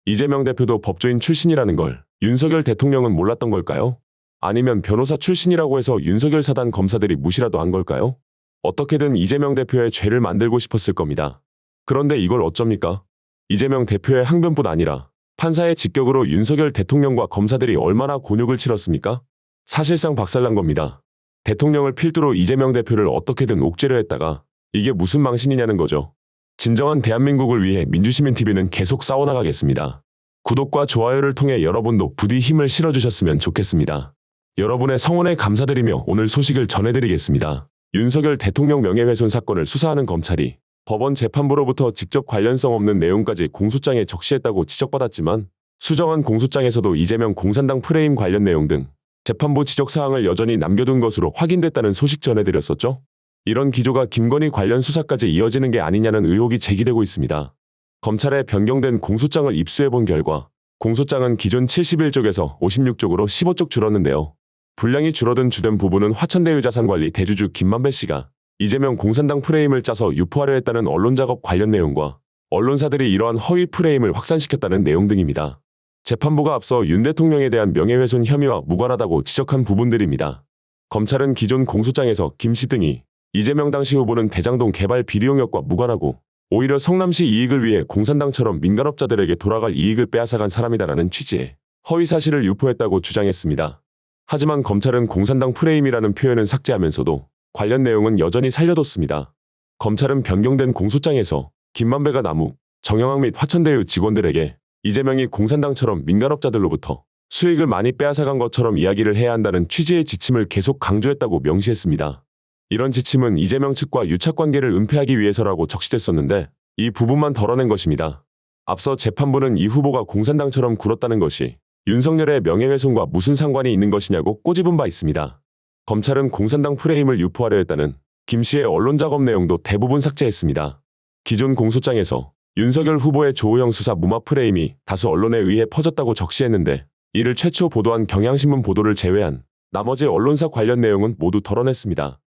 이재명 대표도 법조인 출신이라는 걸 윤석열 대통령은 몰랐던 걸까요? 아니면 변호사 출신이라고 해서 윤석열 사단 검사들이 무시라도 한 걸까요? 어떻게든 이재명 대표의 죄를 만들고 싶었을 겁니다. 그런데 이걸 어쩝니까? 이재명 대표의 항변뿐 아니라 판사의 직격으로 윤석열 대통령과 검사들이 얼마나 곤욕을 치렀습니까? 사실상 박살난 겁니다. 대통령을 필두로 이재명 대표를 어떻게든 옥죄려 했다가 이게 무슨 망신이냐는 거죠. 진정한 대한민국을 위해 민주시민TV는 계속 싸워나가겠습니다. 구독과 좋아요를 통해 여러분도 부디 힘을 실어주셨으면 좋겠습니다. 여러분의 성원에 감사드리며 오늘 소식을 전해드리겠습니다. 윤석열 대통령 명예훼손 사건을 수사하는 검찰이 법원 재판부로부터 직접 관련성 없는 내용까지 공소장에 적시했다고 지적받았지만 수정한 공소장에서도 이재명 공산당 프레임 관련 내용 등 재판부 지적사항을 여전히 남겨둔 것으로 확인됐다는 소식 전해드렸었죠. 이런 기조가 김건희 관련 수사까지 이어지는 게 아니냐는 의혹이 제기되고 있습니다. 검찰에 변경된 공소장을 입수해본 결과 공소장은 기존 71쪽에서 56쪽으로 15쪽 줄었는데요. 분량이 줄어든 주된 부분은 화천대유 자산관리 대주주 김만배 씨가 이재명 공산당 프레임을 짜서 유포하려 했다는 언론작업 관련 내용과 언론사들이 이러한 허위 프레임을 확산시켰다는 내용 등입니다. 재판부가 앞서 윤 대통령에 대한 명예훼손 혐의와 무관하다고 지적한 부분들입니다. 검찰은 기존 공소장에서 김 씨 등이 이재명 당시 후보는 대장동 개발 비리용역과 무관하고 오히려 성남시 이익을 위해 공산당처럼 민간업자들에게 돌아갈 이익을 빼앗아간 사람이다라는 취지의 허위 사실을 유포했다고 주장했습니다. 하지만 검찰은 공산당 프레임이라는 표현은 삭제하면서도 관련 내용은 여전히 살려뒀습니다. 검찰은 변경된 공소장에서 김만배가 남욱, 정영학 및 화천대유 직원들에게 이재명이 공산당처럼 민간업자들로부터 수익을 많이 빼앗아간 것처럼 이야기를 해야 한다는 취지의 지침을 계속 강조했다고 명시했습니다. 이런 지침은 이재명 측과 유착관계를 은폐하기 위해서라고 적시됐었는데 이 부분만 덜어낸 것입니다. 앞서 재판부는 이 후보가 공산당처럼 굴었다는 것이 윤석열의 명예훼손과 무슨 상관이 있는 것이냐고 꼬집은 바 있습니다. 검찰은 공산당 프레임을 유포하려 했다는 김 씨의 언론작업 내용도 대부분 삭제했습니다. 기존 공소장에서 윤석열 후보의 조우영 수사 무마 프레임이 다수 언론에 의해 퍼졌다고 적시했는데 이를 최초 보도한 경향신문 보도를 제외한 나머지 언론사 관련 내용은 모두 덜어냈습니다.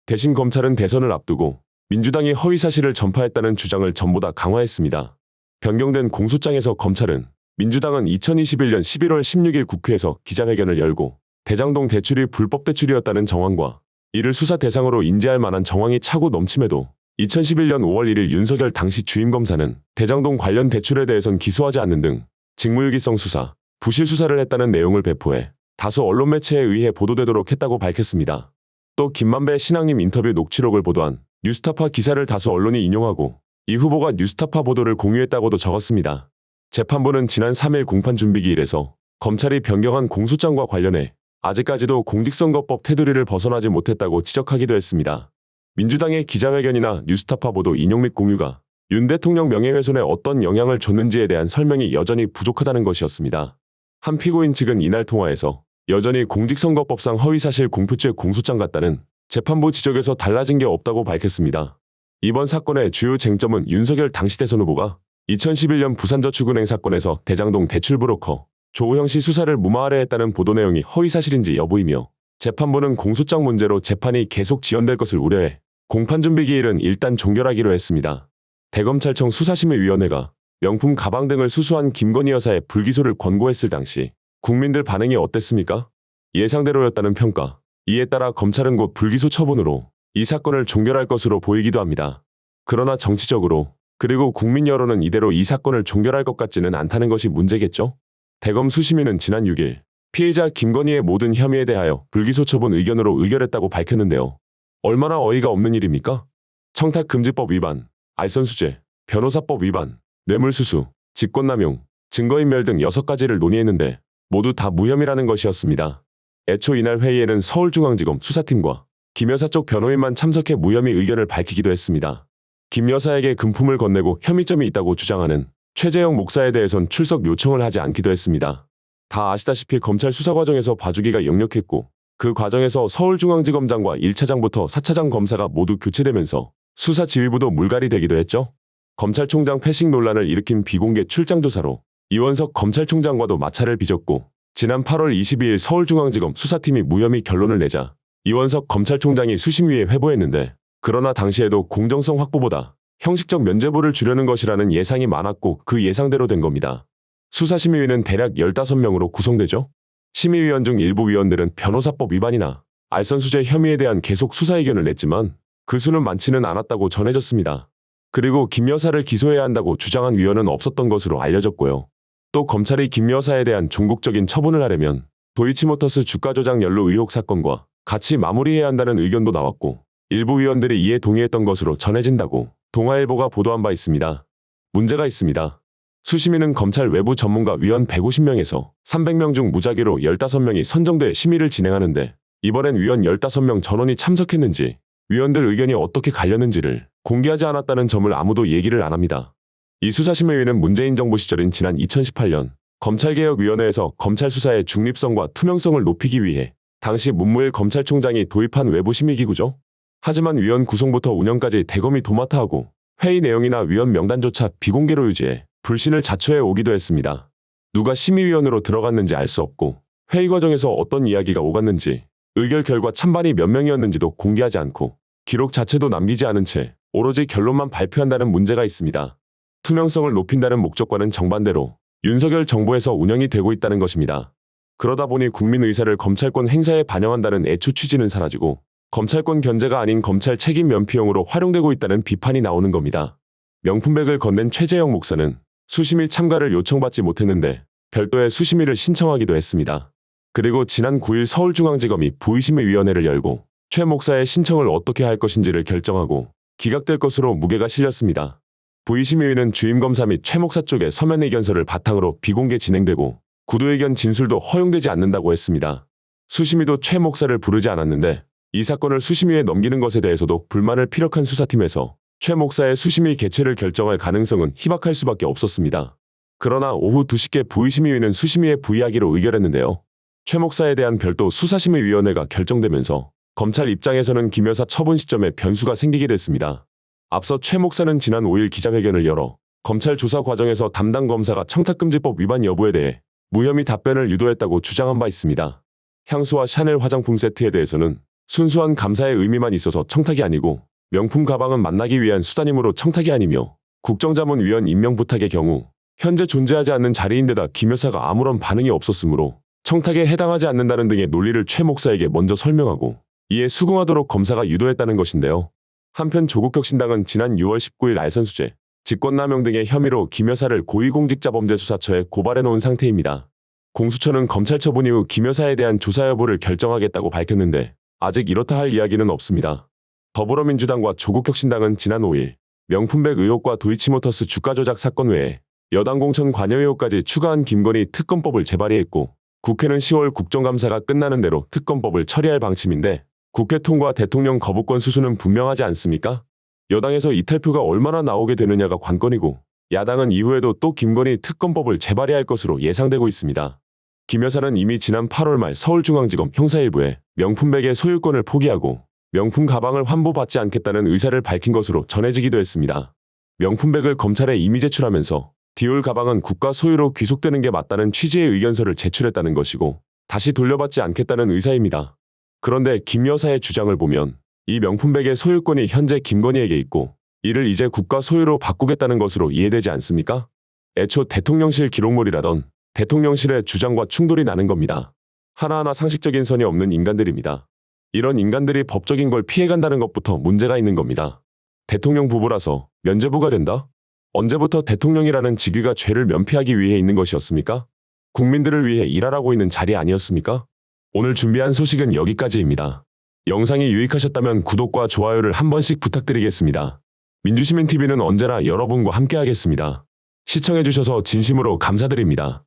대신 검찰은 대선을 앞두고 민주당이 허위 사실을 전파했다는 주장을 전보다 강화했습니다. 변경된 공소장에서 검찰은 민주당은 2021년 11월 16일 국회에서 기자회견을 열고 대장동 대출이 불법 대출이었다는 정황과 이를 수사 대상으로 인지할 만한 정황이 차고 넘침에도 2011년 5월 1일 윤석열 당시 주임검사는 대장동 관련 대출에 대해선 기소하지 않는 등 직무유기성 수사, 부실 수사를 했다는 내용을 배포해 다수 언론 매체에 의해 보도되도록 했다고 밝혔습니다. 또 김만배 신앙님 인터뷰 녹취록을 보도한 뉴스타파 기사를 다수 언론이 인용하고 이 후보가 뉴스타파 보도를 공유했다고도 적었습니다. 재판부는 지난 3일 공판준비기일에서 검찰이 변경한 공소장과 관련해 아직까지도 공직선거법 테두리를 벗어나지 못했다고 지적하기도 했습니다. 민주당의 기자회견이나 뉴스타파 보도 인용 및 공유가 윤 대통령 명예훼손에 어떤 영향을 줬는지에 대한 설명이 여전히 부족하다는 것이었습니다. 한 피고인 측은 이날 통화에서 여전히 공직선거법상 허위사실 공표죄 공소장 같다는 재판부 지적에서 달라진 게 없다고 밝혔습니다. 이번 사건의 주요 쟁점은 윤석열 당시 대선 후보가 2011년 부산저축은행 사건에서 대장동 대출 브로커 조우영 씨 수사를 무마하려 했다는 보도 내용이 허위사실인지 여부이며 재판부는 공소장 문제로 재판이 계속 지연될 것을 우려해 공판준비기일은 일단 종결하기로 했습니다. 대검찰청 수사심의위원회가 명품 가방 등을 수수한 김건희 여사의 불기소를 권고했을 당시 국민들 반응이 어땠습니까? 예상대로였다는 평가. 이에 따라 검찰은 곧 불기소 처분으로 이 사건을 종결할 것으로 보이기도 합니다. 그러나 정치적으로 그리고 국민 여론은 이대로 이 사건을 종결할 것 같지는 않다는 것이 문제겠죠? 대검 수심위는 지난 6일 피해자 김건희의 모든 혐의에 대하여 불기소 처분 의견으로 의결했다고 밝혔는데요. 얼마나 어이가 없는 일입니까? 청탁금지법 위반, 알선수재, 변호사법 위반, 뇌물수수, 직권남용, 증거인멸 등 6가지를 논의했는데 모두 다 무혐의라는 것이었습니다. 애초 이날 회의에는 서울중앙지검 수사팀과 김 여사 쪽 변호인만 참석해 무혐의 의견을 밝히기도 했습니다. 김 여사에게 금품을 건네고 혐의점이 있다고 주장하는 최재형 목사에 대해선 출석 요청을 하지 않기도 했습니다. 다 아시다시피 검찰 수사 과정에서 봐주기가 역력했고 그 과정에서 서울중앙지검장과 1차장부터 4차장 검사가 모두 교체되면서 수사 지휘부도 물갈이 되기도 했죠. 검찰총장 패싱 논란을 일으킨 비공개 출장조사로 이원석 검찰총장과도 마찰을 빚었고 지난 8월 22일 서울중앙지검 수사팀이 무혐의 결론을 내자 이원석 검찰총장이 수심위에 회부했는데 그러나 당시에도 공정성 확보보다 형식적 면죄부를 주려는 것이라는 예상이 많았고 그 예상대로 된 겁니다. 수사심의위는 대략 15명으로 구성되죠. 심의위원 중 일부 위원들은 변호사법 위반이나 알선수재 혐의에 대한 계속 수사 의견을 냈지만 그 수는 많지는 않았다고 전해졌습니다. 그리고 김 여사를 기소해야 한다고 주장한 위원은 없었던 것으로 알려졌고요. 또 검찰이 김 여사에 대한 종국적인 처분을 하려면 도이치모터스 주가 조작 연루 의혹 사건과 같이 마무리해야 한다는 의견도 나왔고 일부 위원들이 이에 동의했던 것으로 전해진다고 동아일보가 보도한 바 있습니다. 문제가 있습니다. 수심위는 검찰 외부 전문가 위원 150명에서 300명 중 무작위로 15명이 선정돼 심의를 진행하는데 이번엔 위원 15명 전원이 참석했는지 위원들 의견이 어떻게 갈렸는지를 공개하지 않았다는 점을 아무도 얘기를 안 합니다. 이 수사심의위는 문재인 정부 시절인 지난 2018년 검찰개혁위원회에서 검찰 수사의 중립성과 투명성을 높이기 위해 당시 문무일 검찰총장이 도입한 외부 심의기구죠. 하지만 위원 구성부터 운영까지 대검이 도맡아 하고 회의 내용이나 위원 명단조차 비공개로 유지해 불신을 자초해 오기도 했습니다. 누가 심의위원으로 들어갔는지 알 수 없고 회의 과정에서 어떤 이야기가 오갔는지 의결 결과 찬반이 몇 명이었는지도 공개하지 않고 기록 자체도 남기지 않은 채 오로지 결론만 발표한다는 문제가 있습니다. 투명성을 높인다는 목적과는 정반대로 윤석열 정부에서 운영이 되고 있다는 것입니다. 그러다 보니 국민 의사를 검찰권 행사에 반영한다는 애초 취지는 사라지고 검찰권 견제가 아닌 검찰 책임 면피용으로 활용되고 있다는 비판이 나오는 겁니다. 명품백을 건넨 최재형 목사는 수심위 참가를 요청받지 못했는데 별도의 수심위를 신청하기도 했습니다. 그리고 지난 9일 서울중앙지검이 부의심의위원회를 열고 최 목사의 신청을 어떻게 할 것인지를 결정하고 기각될 것으로 무게가 실렸습니다. 부의심의위는 주임검사 및 최 목사 쪽의 서면 의견서를 바탕으로 비공개 진행되고 구두의견 진술도 허용되지 않는다고 했습니다. 수심위도 최 목사를 부르지 않았는데 이 사건을 수심위에 넘기는 것에 대해서도 불만을 피력한 수사팀에서 최 목사의 수심위 개최를 결정할 가능성은 희박할 수밖에 없었습니다. 그러나 오후 2시께 부의심의위는 수심위에 부의하기로 의결했는데요. 최 목사에 대한 별도 수사심의위원회가 결정되면서 검찰 입장에서는 김 여사 처분 시점에 변수가 생기게 됐습니다. 앞서 최 목사는 지난 5일 기자회견을 열어 검찰 조사 과정에서 담당 검사가 청탁금지법 위반 여부에 대해 무혐의 답변을 유도했다고 주장한 바 있습니다. 향수와 샤넬 화장품 세트에 대해서는 순수한 감사의 의미만 있어서 청탁이 아니고 명품 가방은 만나기 위한 수단이므로 청탁이 아니며 국정자문위원 임명 부탁의 경우 현재 존재하지 않는 자리인데다 김 여사가 아무런 반응이 없었으므로 청탁에 해당하지 않는다는 등의 논리를 최 목사에게 먼저 설명하고 이에 수긍하도록 검사가 유도했다는 것인데요. 한편 조국혁신당은 지난 6월 19일 알선수재, 직권남용 등의 혐의로 김 여사를 고위공직자범죄수사처에 고발해놓은 상태입니다. 공수처는 검찰 처분 이후 김 여사에 대한 조사 여부를 결정하겠다고 밝혔는데 아직 이렇다 할 이야기는 없습니다. 더불어민주당과 조국혁신당은 지난 5일 명품백 의혹과 도이치모터스 주가 조작 사건 외에 여당 공천 관여 의혹까지 추가한 김건희 특검법을 재발의했고 국회는 10월 국정감사가 끝나는 대로 특검법을 처리할 방침인데 국회 통과 대통령 거부권 수순은 분명하지 않습니까? 여당에서 이탈표가 얼마나 나오게 되느냐가 관건이고 야당은 이후에도 또 김건희 특검법을 재발의할 것으로 예상되고 있습니다. 김 여사는 이미 지난 8월 말 서울중앙지검 형사일부에 명품백의 소유권을 포기하고 명품 가방을 환보받지 않겠다는 의사를 밝힌 것으로 전해지기도 했습니다. 명품백을 검찰에 이미 제출하면서 디올 가방은 국가 소유로 귀속되는 게 맞다는 취지의 의견서를 제출했다는 것이고 다시 돌려받지 않겠다는 의사입니다. 그런데 김 여사의 주장을 보면 이 명품백의 소유권이 현재 김건희에게 있고 이를 이제 국가 소유로 바꾸겠다는 것으로 이해되지 않습니까? 애초 대통령실 기록물이라던 대통령실의 주장과 충돌이 나는 겁니다. 하나하나 상식적인 선이 없는 인간들입니다. 이런 인간들이 법적인 걸 피해간다는 것부터 문제가 있는 겁니다. 대통령 부부라서 면죄부가 된다? 언제부터 대통령이라는 직위가 죄를 면피하기 위해 있는 것이었습니까? 국민들을 위해 일하라고 있는 자리 아니었습니까? 오늘 준비한 소식은 여기까지입니다. 영상이 유익하셨다면 구독과 좋아요를 한 번씩 부탁드리겠습니다. 민주시민TV는 언제나 여러분과 함께하겠습니다. 시청해주셔서 진심으로 감사드립니다.